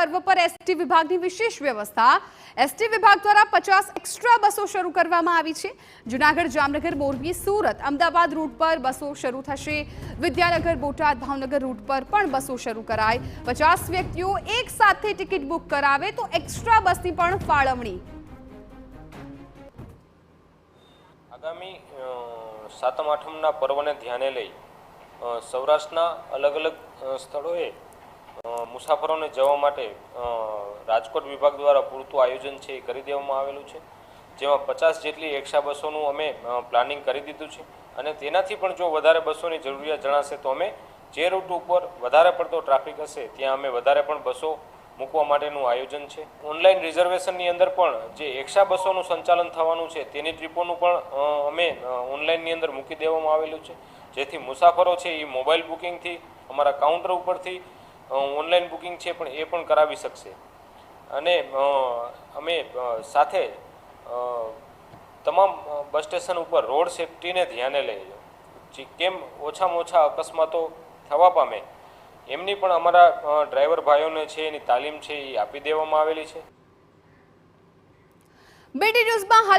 પર્વ પર એસટી વિભાગની વિશેષ વ્યવસ્થા। એસટી વિભાગ દ્વારા 50 એક્સ્ટ્રા બસો શરૂ કરવામાં આવી છે। જૂનાગઢ, જામનગર, મોરબી, સુરત, અમદાવાદ રૂટ પર બસો શરૂ થશે। વિદ્યાનગર, બોટાદ, ભાવનગર રૂટ પર પણ બસો શરૂ કરાય। 50 વ્યક્તિઓ એક સાથે ટિકિટ બુક કરાવે તો એક્સ્ટ્રા બસની પણ ફાળવણી। આગામી સાતમ આઠમના પર્વને ધ્યાને લઈ સૌરાષ્ટ્રના અલગ અલગ સ્થળોએ મુસાફરોને જવા માટે રાજકોટ વિભાગ દ્વારા પૂરતું આયોજન છે એ કરી દેવામાં આવેલું છે, જેમાં 50 જેટલી એક્સ્ટ્રા બસોનું અમે પ્લાનિંગ કરી દીધું છે અને તેનાથી પણ જો વધારે બસોની જરૂરિયાત જણાશે તો અમે જે રૂટ ઉપર વધારે પડતો ટ્રાફિક હશે ત્યાં અમે વધારે પણ બસો મૂકવા માટેનું આયોજન છે। ઓનલાઈન રિઝર્વેશનની અંદર પણ જે એક્સ્ટ્રા બસોનું સંચાલન થવાનું છે તેની ટ્રીપોનું પણ અમે ઓનલાઈનની અંદર મૂકી દેવામાં આવેલું છે, જેથી મુસાફરો છે એ મોબાઈલ બુકિંગથી અમારા કાઉન્ટર ઉપરથી ઓનલાઈન બુકિંગ છે પણ એ પણ કરાવી શકશે। અને અમે સાથે તમામ બસ સ્ટેશન ઉપર રોડ સેફટીને ધ્યાને લઈ કેમ ઓછામાં ઓછા અકસ્માતો થવા પામે એમની પણ અમારા ડ્રાઈવર ભાઈઓને છે એની તાલીમ છે એ આપી દેવામાં આવેલી છે। બીટી ન્યૂઝમાં હાલ